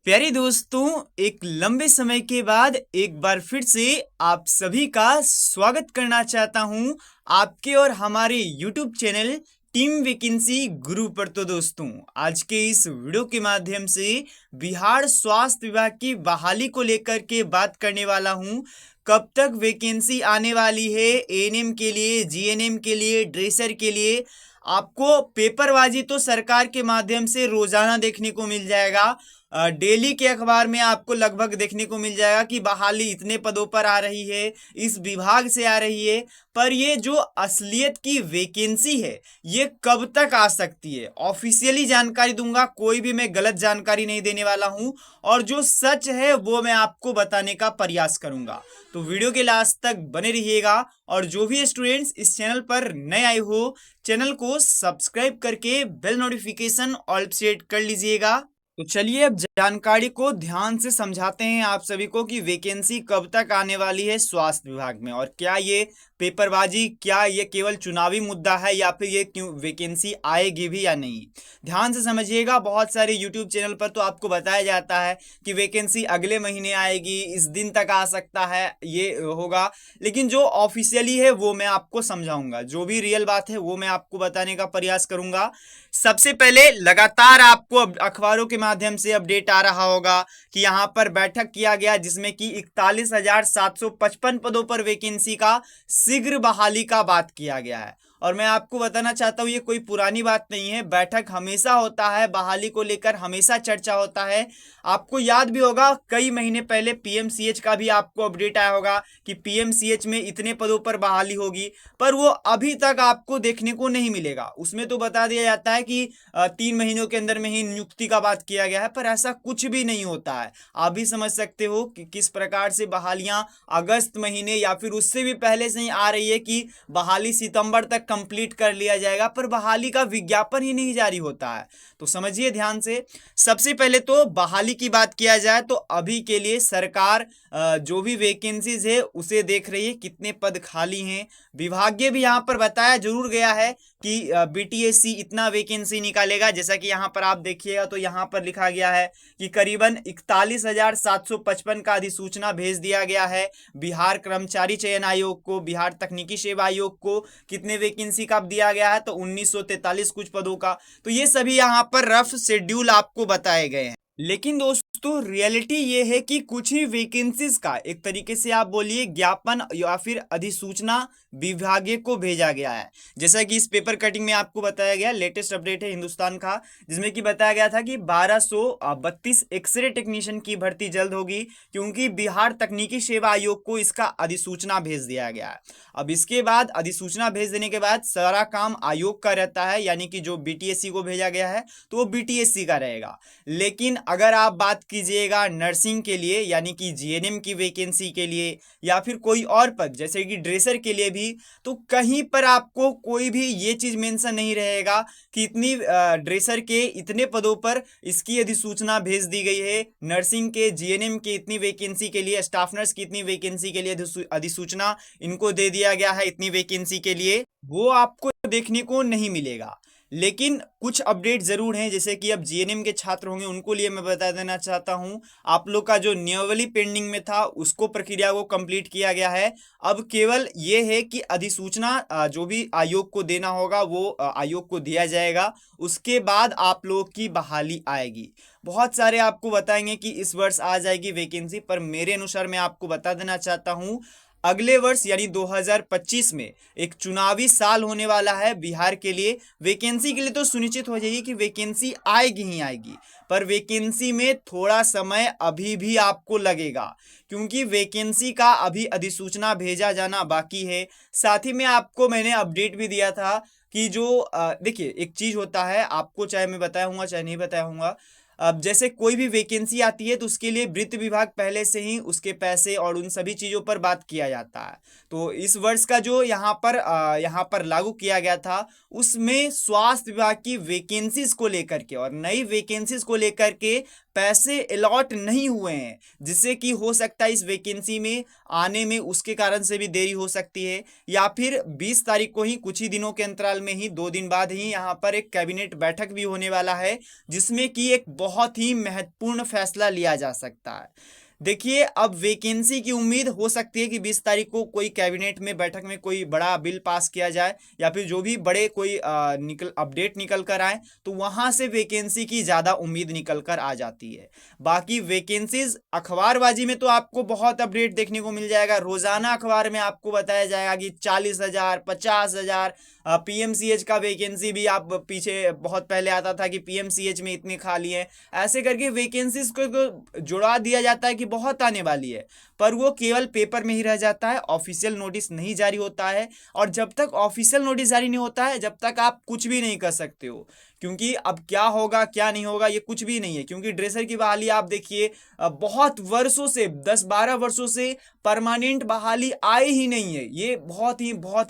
प्यारे दोस्तों, एक लंबे समय के बाद एक बार फिर से आप सभी का स्वागत करना चाहता हूं आपके और हमारे YouTube चैनल टीम वैकेंसी गुरु पर। तो दोस्तों, आज के इस वीडियो के माध्यम से बिहार स्वास्थ्य विभाग की बहाली को लेकर के बात करने वाला हूं। कब तक वैकेंसी आने वाली है एएनएम के लिए, जीएनएम के लिए, ड्रेसर के लिए। आपको पेपरबाजी तो सरकार के माध्यम से रोजाना देखने को मिल जाएगा। डेली के अखबार में आपको लगभग देखने को मिल जाएगा कि बहाली इतने पदों पर आ रही है, इस विभाग से आ रही है। पर ये जो असलियत की वैकेंसी है ये कब तक आ सकती है, ऑफिशियली जानकारी दूंगा। कोई भी मैं गलत जानकारी नहीं देने वाला हूं और जो सच है वो मैं आपको बताने का प्रयास करूंगा। तो वीडियो के लास्ट तक बने रहिएगा। और जो भी स्टूडेंट्स इस चैनल पर नए आए हो, चैनल को सब्सक्राइब करके बेल नोटिफिकेशन ऑल सेट कर लीजिएगा। तो चलिए अब जानकारी को ध्यान से समझाते हैं आप सभी को कि वैकेंसी कब तक आने वाली है स्वास्थ्य विभाग में, और क्या ये पेपरबाजी, क्या ये केवल चुनावी मुद्दा है या फिर ये क्यों वैकेंसी आएगी भी या नहीं। ध्यान से समझिएगा। बहुत सारे यूट्यूब चैनल पर तो आपको बताया जाता है कि वैकेंसी अगले महीने आएगी, इस दिन तक आ सकता है, ये होगा। लेकिन जो ऑफिशियली है वो मैं आपको समझाऊंगा, जो भी रियल बात है वो मैं आपको बताने का प्रयास करूंगा। सबसे पहले, लगातार आपको अखबारों के माध्यम से अपडेट आ रहा होगा कि यहाँ पर बैठक किया गया जिसमें कि 41,755 पदों पर वैकेंसी का शीघ्र बहाली का बात किया गया है। और मैं आपको बताना चाहता हूँ ये कोई पुरानी बात नहीं है, बैठक हमेशा होता है, बहाली को लेकर हमेशा चर्चा होता है। आपको याद भी होगा कई महीने पहले पीएमसीएच का भी आपको अपडेट आया होगा कि पीएमसीएच में इतने पदों पर बहाली होगी, पर वो अभी तक आपको देखने को नहीं मिलेगा। उसमें तो बता दिया जाता है कि 3 महीनों के अंदर में ही नियुक्ति का बात किया गया है, पर ऐसा कुछ भी नहीं होता है। आप भी समझ सकते हो कि किस प्रकार से बहालियां अगस्त महीने या फिर उससे भी पहले से ही आ रही है कि बहाली सितंबर तक कंप्लीट कर लिया जाएगा, पर बहाली का विज्ञापन ही नहीं जारी होता है। तो समझिए ध्यान से। सबसे पहले तो बहाली की बात किया जाए तो अभी के लिए सरकार जो भी वैकेंसीज है उसे देख रही है, कितने पद खाली हैं। विभागीय भी यहाँ पर बताया जरूर गया है कि बीटीएससी इतना वैकेंसी निकालेगा। जैसा कि यहाँ पर आप देखिएगा तो यहाँ पर लिखा गया है कि करीबन 41,755 का अधिसूचना भेज दिया गया है बिहार कर्मचारी चयन आयोग को, बिहार तकनीकी सेवा आयोग को। कितने वैकेंसी का दिया गया है तो 1943 कुछ पदों का। तो ये सभी यहाँ पर रफ शेड्यूल आपको बताए गए हैं। लेकिन दोस्तों, रियलिटी ये है कि कुछ ही वैकेंसीज का एक तरीके से आप बोलिए ज्ञापन या फिर अधिसूचना विभागीय को भेजा गया है। जैसा कि इस पेपर कटिंग में आपको बताया गया, लेटेस्ट अपडेट है हिंदुस्तान का, जिसमें कि बताया गया था कि 1232 एक्सरे टेक्नीशियन की भर्ती जल्द होगी, क्योंकि बिहार तकनीकी सेवा आयोग को इसका अधिसूचना भेज दिया गया है। अब इसके बाद अधिसूचना भेज देने के बाद सारा काम आयोग का रहता है, यानी कि जो बीटीएससी को भेजा गया है तो वो बीटीएससी का रहेगा। लेकिन अगर आप बात कीजिएगा नर्सिंग के लिए, यानी कि जीएनएम की वैकेंसी के लिए, या फिर कोई और पद जैसे कि ड्रेसर के लिए भी, तो कहीं पर आपको कोई भी ये चीज मेंशन नहीं रहेगा कि इतनी ड्रेसर के इतने पदों पर इसकी अधिसूचना भेज दी गई है, नर्सिंग के, जीएनएम के इतनी वैकेंसी के लिए, स्टाफ नर्स की इतनी वैकेंसी के लिए अधिसूचना इनको दे दिया गया है इतनी वैकेंसी के लिए। वो आपको देखने को नहीं मिलेगा। लेकिन कुछ अपडेट जरूर हैं, जैसे कि अब जीएनएम के छात्र होंगे उनको लिए मैं बता देना चाहता हूं, आप लोग का जो नियमावली पेंडिंग में था उसको प्रक्रिया को कंप्लीट किया गया है। अब केवल ये है कि अधिसूचना जो भी आयोग को देना होगा वो आयोग को दिया जाएगा, उसके बाद आप लोग की बहाली आएगी। बहुत सारे आपको बताएंगे कि इस वर्ष आ जाएगी वैकेंसी, पर मेरे अनुसार मैं आपको बता देना चाहता हूं अगले वर्ष यानी 2025 में एक चुनावी साल होने वाला है बिहार के लिए। वैकेंसी के लिए तो सुनिश्चित हो जाएगी कि वैकेंसी आएगी ही आएगी, पर वैकेंसी में थोड़ा समय अभी भी आपको लगेगा, क्योंकि वैकेंसी का अभी अधिसूचना भेजा जाना बाकी है। साथ ही में आपको मैंने अपडेट भी दिया था कि जो देखिए, एक चीज होता है, आपको चाहे मैं बताया हूँ चाहे नहीं बताया हूँ, अब जैसे कोई भी वैकेंसी आती है तो उसके लिए वित्त विभाग पहले से ही उसके पैसे और उन सभी चीज़ों पर बात किया जाता है। तो इस वर्ष का जो यहाँ पर लागू किया गया था उसमें स्वास्थ्य विभाग की वैकेंसीज को लेकर के और नई वैकेंसीज को लेकर के पैसे अलॉट नहीं हुए हैं, जिससे कि हो सकता है इस वैकेंसी में आने में उसके कारण से भी देरी हो सकती है, या फिर 20 तारीख को ही कुछ ही दिनों के अंतराल में ही 2 दिन बाद ही यहाँ पर एक कैबिनेट बैठक भी होने वाला है, जिसमें कि एक बहुत ही महत्वपूर्ण फैसला लिया जा सकता है। देखिए, अब वैकेंसी की उम्मीद हो सकती है कि 20 तारीख को कोई कैबिनेट में बैठक में कोई बड़ा बिल पास किया जाए, या फिर जो भी बड़े कोई अपडेट निकल कर आए, तो वहां से वैकेंसी की ज़्यादा उम्मीद निकल कर आ जाती है। बाकी वैकेंसीज अखबारबाजी में तो आपको बहुत अपडेट देखने को मिल जाएगा। रोजाना अखबार में आपको बताया जाएगा कि 40,000, 50,000 पीएमसीएच का वैकेंसी भी आप पीछे बहुत पहले आता था कि पीएमसीएच में इतने खाली हैं, ऐसे करके वैकेंसीज को जुड़ा दिया जाता है कि बहुत आने वाली है, पर वो केवल पेपर में ही रह जाता है, ऑफिशियल नोटिस नहीं जारी होता है। और जब तक ऑफिशियल नोटिस जारी नहीं होता है, जब तक आप कुछ भी नहीं कर सकते हो, क्योंकि अब क्या होगा क्या नहीं होगा ये कुछ भी नहीं है। क्योंकि ड्रेसर की बहाली आप देखिए, बहुत वर्षों से 10-12 वर्षों से परमानेंट बहाली आई ही नहीं है। ये बहुत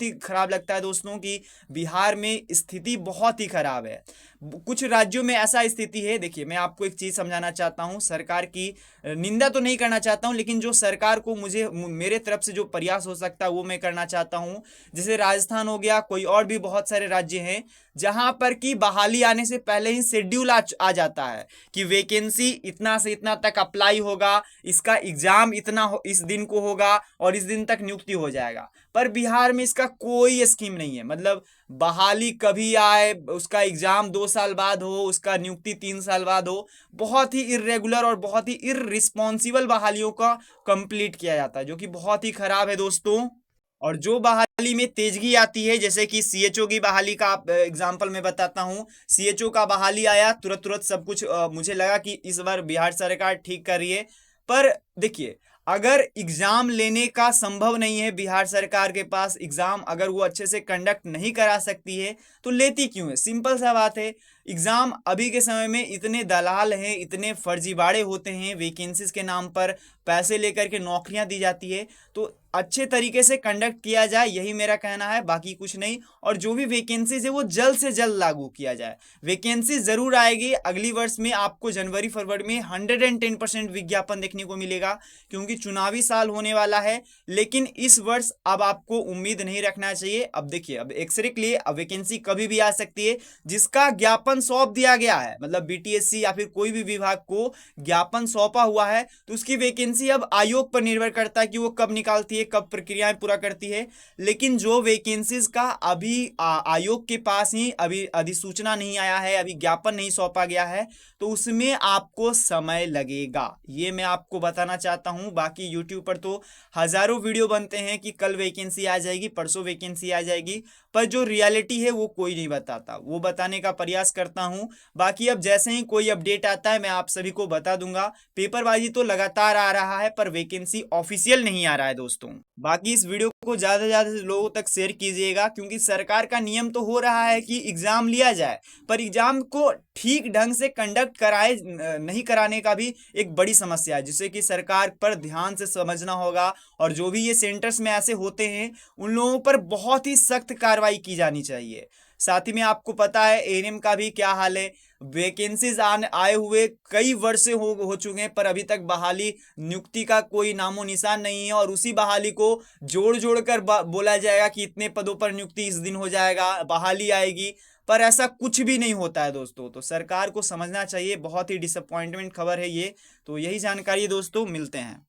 ही खराब लगता है दोस्तों कि बिहार में स्थिति बहुत ही खराब है। कुछ राज्यों में ऐसा स्थिति है। देखिए, मैं आपको एक चीज समझाना चाहता हूँ, सरकार की निंदा तो नहीं करना चाहता हूँ, लेकिन जो सरकार को मेरे तरफ से जो प्रयास हो सकता है वो मैं करना चाहता हूँ। जैसे राजस्थान हो गया, कोई और भी बहुत सारे राज्य हैं जहां पर की बहाली आने से पहले ही शेड्यूल आ जाता है कि वैकेंसी इतना से इतना तक अप्लाई होगा, इसका एग्जाम इस दिन को होगा और इस दिन तक नियुक्ति हो जाएगा। पर बिहार में इसका कोई स्कीम नहीं है। मतलब बहाली कभी आए, उसका एग्जाम 2 साल बाद हो, उसका नियुक्ति 3 साल बाद हो। बहुत ही इर्रेगुलर और बहुत ही इररिस्पॉन्सिबल बहालियों का कंप्लीट किया जाता है, जो कि बहुत ही खराब है दोस्तों। और जो बहाली में तेजगी आती है, जैसे कि सीएचओ की बहाली का आप एग्जाम्पल मैं बताता हूँ। सीएचओ का बहाली आया, तुरंत तुरंत सब कुछ मुझे लगा कि इस बार बिहार सरकार ठीक कर रही है। पर देखिए, अगर एग्जाम लेने का संभव नहीं है, बिहार सरकार के पास एग्जाम अगर वो अच्छे से कंडक्ट नहीं करा सकती है, तो लेती क्यों है? सिंपल सा बात है। एग्जाम अभी के समय में इतने दलाल हैं, इतने फर्जीवाड़े होते हैं, वैकेंसीज के नाम पर पैसे लेकर के नौकरियां दी जाती है। तो अच्छे तरीके से कंडक्ट किया जाए, यही मेरा कहना है, बाकी कुछ नहीं। और जो भी वैकेंसीज है वो जल्द से जल्द लागू किया जाए। वैकेंसी जरूर आएगी अगली वर्ष में, आपको जनवरी फरवरी में 110% विज्ञापन देखने को मिलेगा, क्योंकि चुनावी साल होने वाला है। लेकिन इस वर्ष अब आपको उम्मीद नहीं रखना चाहिए। अब देखिए, अब एक्सरे के लिए अब वैकेंसी कभी भी आ सकती है। जिसका ज्ञापन सौंप दिया गया है, मतलब बीटीएससी या फिर कोई भी विभाग को ज्ञापन सौंपा हुआ है, तो उसकी वैकेंसी अब आयोग पर निर्भर करता है कि वो कब निकालती है, कब प्रक्रियाएं पूरा करती है। लेकिन जो वैकेंसीज का अभी आयोग के पास ही अभी अधिसूचना नहीं आया है, अभी ज्ञापन नहीं सौंपा गया है, तो उसमें आपको समय लगेगा, ये मैं आपको बताना चाहता हूं। बाकी यूट्यूब पर तो हजारों वीडियो बनते हैं कि कल वैकेंसी आ जाएगी, परसों वैकेंसी आ जाएगी, पर जो रियलिटी है वो कोई नहीं बताता। वो बताने का प्रयास करता हूं। बाकी अब जैसे ही कोई अपडेट आता है मैं आप सभी को बता दूंगा। पेपरबाजी तो लगातार आ रहा है, पर वैकेंसी ऑफिशियल नहीं आ रहा है दोस्तों। बाकी इस वीडियो को ज्यादा से ज्यादा लोगों तक शेयर कीजिएगा, क्योंकि सरकार का नियम तो हो रहा है कि एग्जाम लिया जाए, पर एग्जाम को ठीक ढंग से कंडक्ट कराए नहीं कराने का भी एक बड़ी समस्या है, जिससे कि सरकार पर ध्यान से समझना होगा। और जो भी ये सेंटर्स में ऐसे होते हैं, उन लोगों पर बहुत ही सख्त कार्रवाई की जानी चाहिए। साथ ही में आपको पता है एएनएम का भी क्या हाल है। वैकेंसीज आए हुए कई वर्ष हो चुके हैं, पर अभी तक बहाली नियुक्ति का कोई नामो निशान नहीं है। और उसी बहाली को जोड़ जोड़ कर बोला जाएगा कि इतने पदों पर नियुक्ति इस दिन हो जाएगा, बहाली आएगी, पर ऐसा कुछ भी नहीं होता है दोस्तों। तो सरकार को समझना चाहिए, बहुत ही डिसअपॉइंटमेंट खबर है ये। तो यही जानकारी दोस्तों, मिलते हैं।